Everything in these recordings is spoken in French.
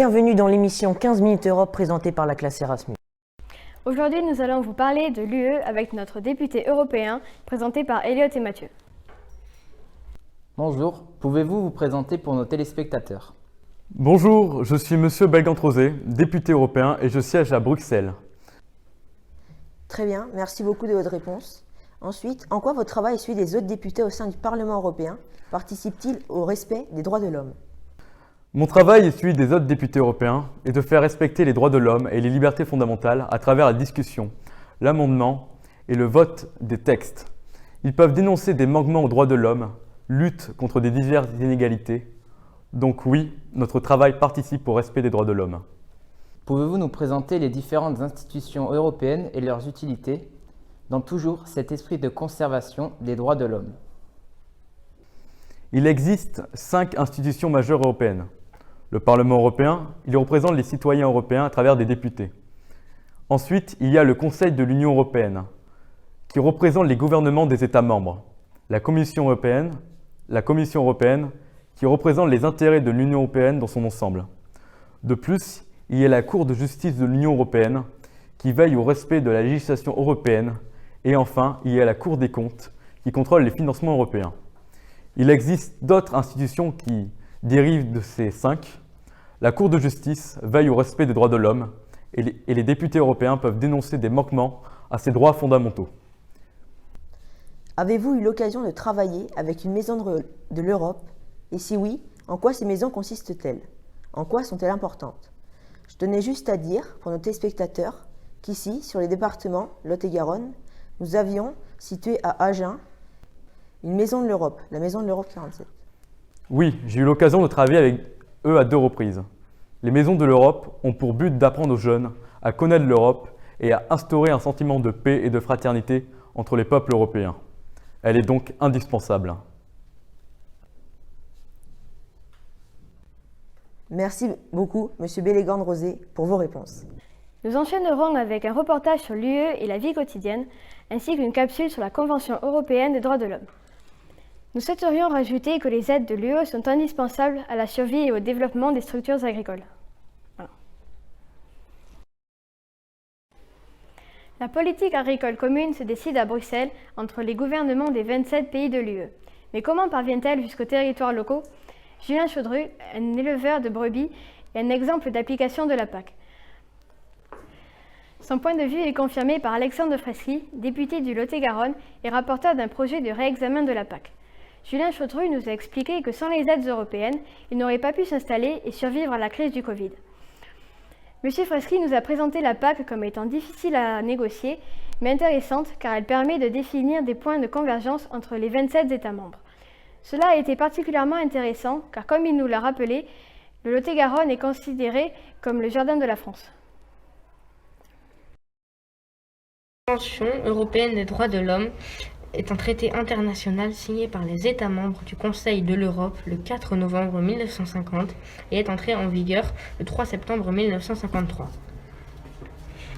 Bienvenue dans l'émission 15 minutes Europe présentée par la classe Erasmus. Aujourd'hui, nous allons vous parler de l'UE avec notre député européen présenté par Elliot et Mathieu. Bonjour, pouvez-vous vous présenter pour nos téléspectateurs? Bonjour, je suis Monsieur Belgand-Rosé, député européen et je siège à Bruxelles. Très bien, merci beaucoup de votre réponse. Ensuite, en quoi votre travail et celui des autres députés au sein du Parlement européen participe-t-il au respect des droits de l'homme? Mon travail et celui des autres députés européens est de faire respecter les droits de l'homme et les libertés fondamentales à travers la discussion, l'amendement et le vote des textes. Ils peuvent dénoncer des manquements aux droits de l'homme, lutte contre des diverses inégalités. Donc oui, notre travail participe au respect des droits de l'homme. Pouvez-vous nous présenter les différentes institutions européennes et leurs utilités dans toujours cet esprit de conservation des droits de l'homme? Il existe 5 institutions majeures européennes. Le Parlement européen, il représente les citoyens européens à travers des députés. Ensuite, il y a le Conseil de l'Union européenne, qui représente les gouvernements des États membres. La Commission européenne, qui représente les intérêts de l'Union européenne dans son ensemble. De plus, il y a la Cour de justice de l'Union européenne, qui veille au respect de la législation européenne. Et enfin, il y a la Cour des comptes, qui contrôle les financements européens. Il existe d'autres institutions qui dérivent de ces 5. La Cour de justice veille au respect des droits de l'homme et les députés européens peuvent dénoncer des manquements à ces droits fondamentaux. Avez-vous eu l'occasion de travailler avec une maison de l'Europe? Et si oui, en quoi ces maisons consistent-elles? En quoi sont-elles importantes? Je tenais juste à dire, pour nos téléspectateurs, qu'ici, sur les départements Lot-et-Garonne, nous avions, situé à Agen, une maison de l'Europe, la maison de l'Europe 47. Oui, j'ai eu l'occasion de travailler avec eux à 2 reprises. Les maisons de l'Europe ont pour but d'apprendre aux jeunes à connaître l'Europe et à instaurer un sentiment de paix et de fraternité entre les peuples européens. Elle est donc indispensable. Merci beaucoup, Monsieur Belgand-Rosé, pour vos réponses. Nous enchaînerons avec un reportage sur l'UE et la vie quotidienne, ainsi qu'une capsule sur la Convention européenne des droits de l'homme. Nous souhaiterions rajouter que les aides de l'UE sont indispensables à la survie et au développement des structures agricoles. Voilà. La politique agricole commune se décide à Bruxelles entre les gouvernements des 27 pays de l'UE. Mais comment parvient-elle jusqu'aux territoires locaux? Julien Chaudru, un éleveur de brebis, est un exemple d'application de la PAC. Son point de vue est confirmé par Alexandre Freschi, député du Lot-et-Garonne et rapporteur d'un projet de réexamen de la PAC. Julien Chaudru nous a expliqué que sans les aides européennes, il n'aurait pas pu s'installer et survivre à la crise du Covid. Monsieur Freschi nous a présenté la PAC comme étant difficile à négocier, mais intéressante car elle permet de définir des points de convergence entre les 27 États membres. Cela a été particulièrement intéressant car, comme il nous l'a rappelé, le Lot-et-Garonne est considéré comme le jardin de la France. La Convention européenne des droits de l'homme est un traité international signé par les États membres du Conseil de l'Europe le 4 novembre 1950 et est entré en vigueur le 3 septembre 1953.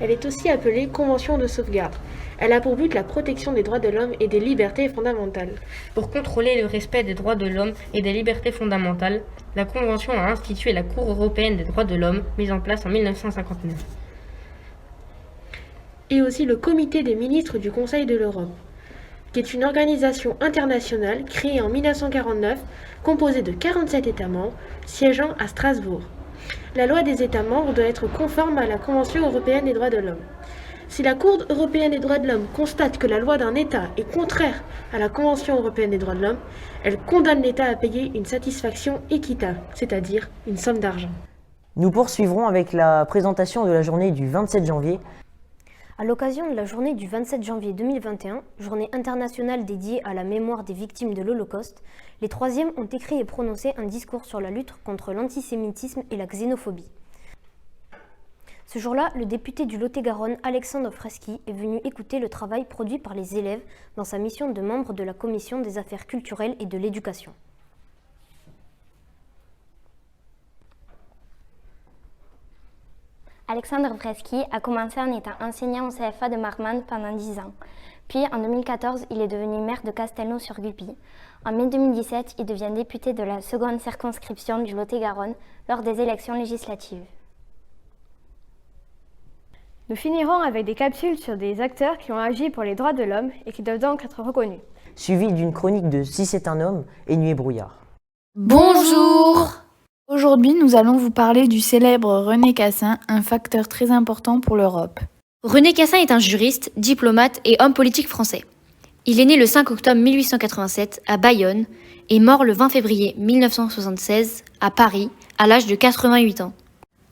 Elle est aussi appelée Convention de sauvegarde. Elle a pour but la protection des droits de l'homme et des libertés fondamentales. Pour contrôler le respect des droits de l'homme et des libertés fondamentales, la Convention a institué la Cour européenne des droits de l'homme, mise en place en 1959. Et aussi le Comité des ministres du Conseil de l'Europe, qui est une organisation internationale créée en 1949, composée de 47 États membres, siégeant à Strasbourg. La loi des États membres doit être conforme à la Convention européenne des droits de l'homme. Si la Cour européenne des droits de l'homme constate que la loi d'un État est contraire à la Convention européenne des droits de l'homme, elle condamne l'État à payer une satisfaction équitable, c'est-à-dire une somme d'argent. Nous poursuivrons avec la présentation de la journée du 27 janvier. À l'occasion de la journée du 27 janvier 2021, journée internationale dédiée à la mémoire des victimes de l'Holocauste, les 3e ont écrit et prononcé un discours sur la lutte contre l'antisémitisme et la xénophobie. Ce jour-là, le député du Lot-et-Garonne, Alexandre Freschi, est venu écouter le travail produit par les élèves dans sa mission de membre de la Commission des affaires culturelles et de l'éducation. Alexandre Freschi a commencé en étant enseignant au CFA de Marmande pendant 10 ans. Puis en 2014, il est devenu maire de Castelnau-sur-Guppy. En mai 2017, il devient député de la seconde circonscription du Lot-et-Garonne lors des élections législatives. Nous finirons avec des capsules sur des acteurs qui ont agi pour les droits de l'homme et qui doivent donc être reconnus. Suivi d'une chronique de Si c'est un homme et Nuit et brouillard. Bonjour! Aujourd'hui, nous allons vous parler du célèbre René Cassin, un facteur très important pour l'Europe. René Cassin est un juriste, diplomate et homme politique français. Il est né le 5 octobre 1887 à Bayonne et mort le 20 février 1976 à Paris à l'âge de 88 ans.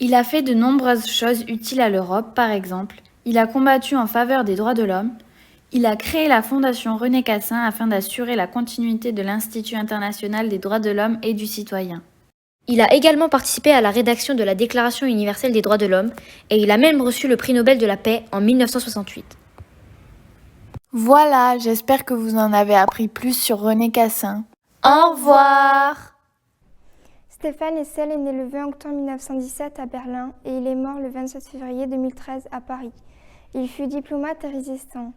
Il a fait de nombreuses choses utiles à l'Europe, par exemple, il a combattu en faveur des droits de l'homme, il a créé la Fondation René Cassin afin d'assurer la continuité de l'Institut international des droits de l'homme et du citoyen. Il a également participé à la rédaction de la Déclaration universelle des droits de l'homme et il a même reçu le prix Nobel de la paix en 1968. Voilà, j'espère que vous en avez appris plus sur René Cassin. Au revoir! Stéphane Hessel est né le 20 octobre 1917 à Berlin et il est mort le 27 février 2013 à Paris. Il fut diplomate et résistant.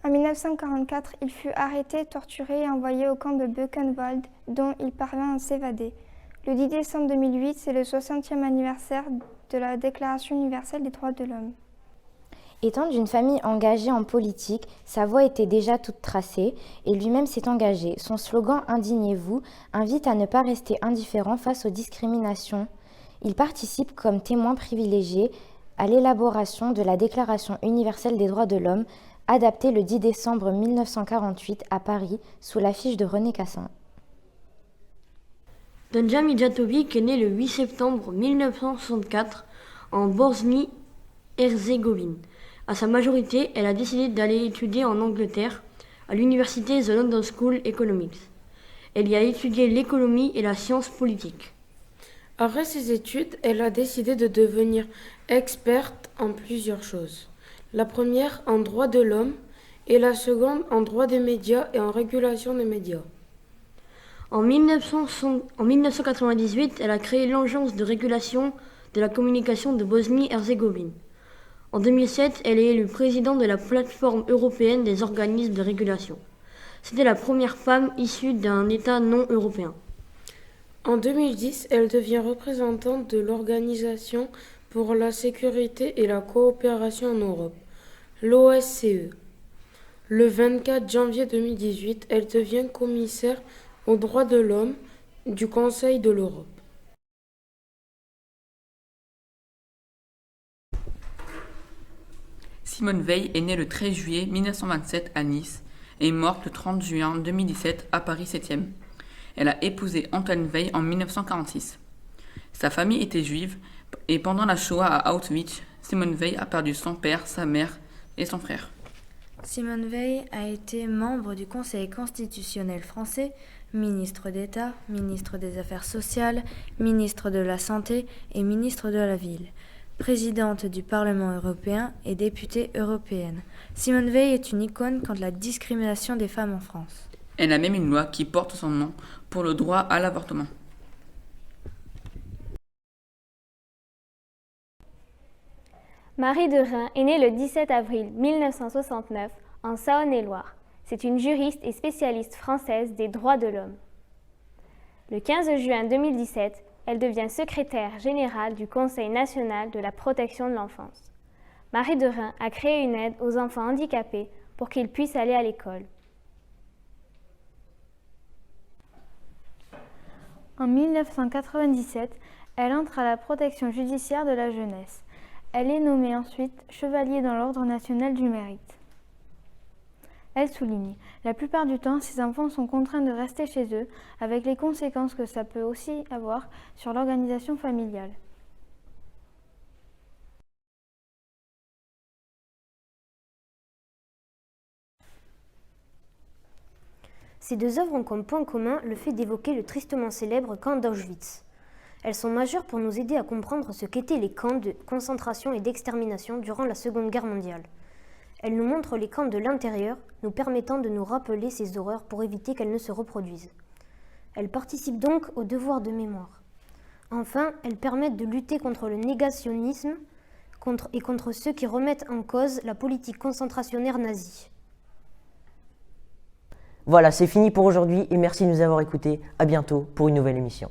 En 1944, il fut arrêté, torturé et envoyé au camp de Buchenwald, dont il parvint à s'évader. Le 10 décembre 2008, c'est le 60e anniversaire de la Déclaration universelle des droits de l'homme. Étant d'une famille engagée en politique, sa voie était déjà toute tracée et lui-même s'est engagé. Son slogan « Indignez-vous » invite à ne pas rester indifférent face aux discriminations. Il participe comme témoin privilégié à l'élaboration de la Déclaration universelle des droits de l'homme, adaptée le 10 décembre 1948 à Paris sous l'affiche de René Cassin. Danja Mijatović est né le 8 septembre 1964 en Bosnie-Herzégovine. À sa majorité, elle a décidé d'aller étudier en Angleterre, à l'université The London School Economics. Elle y a étudié l'économie et la science politique. Après ses études, elle a décidé de devenir experte en plusieurs choses. La première en droit de l'homme et la seconde en droit des médias et en régulation des médias. En 1998, elle a créé l'Agence de régulation de la communication de Bosnie-Herzégovine. En 2007, elle est élue présidente de la plateforme européenne des organismes de régulation. C'était la première femme issue d'un État non européen. En 2010, elle devient représentante de l'Organisation pour la sécurité et la coopération en Europe, l'OSCE. Le 24 janvier 2018, elle devient commissaire aux droits de l'homme du Conseil de l'Europe. Simone Veil est née le 13 juillet 1927 à Nice et est morte le 30 juin 2017 à Paris 7e. Elle a épousé Antoine Veil en 1946. Sa famille était juive et pendant la Shoah à Auschwitz, Simone Veil a perdu son père, sa mère et son frère. Simone Veil a été membre du Conseil constitutionnel français, ministre d'État, ministre des Affaires sociales, ministre de la Santé et ministre de la Ville. Présidente du Parlement européen et députée européenne. Simone Veil est une icône contre la discrimination des femmes en France. Elle a même une loi qui porte son nom pour le droit à l'avortement. Marie de Reims est née le 17 avril 1969 en Saône-et-Loire. C'est une juriste et spécialiste française des droits de l'homme. Le 15 juin 2017, elle devient secrétaire générale du Conseil national de la protection de l'enfance. Marie de Reims a créé une aide aux enfants handicapés pour qu'ils puissent aller à l'école. En 1997, elle entre à la protection judiciaire de la jeunesse. Elle est nommée ensuite chevalier dans l'Ordre national du mérite. Elle souligne, la plupart du temps, ces enfants sont contraints de rester chez eux, avec les conséquences que ça peut aussi avoir sur l'organisation familiale. Ces deux œuvres ont comme point commun le fait d'évoquer le tristement célèbre camp d'Auschwitz. Elles sont majeures pour nous aider à comprendre ce qu'étaient les camps de concentration et d'extermination durant la Seconde Guerre mondiale. Elles nous montrent les camps de l'intérieur, nous permettant de nous rappeler ces horreurs pour éviter qu'elles ne se reproduisent. Elles participent donc au devoir de mémoire. Enfin, elles permettent de lutter contre le négationnisme et contre ceux qui remettent en cause la politique concentrationnaire nazie. Voilà, c'est fini pour aujourd'hui et merci de nous avoir écoutés. À bientôt pour une nouvelle émission.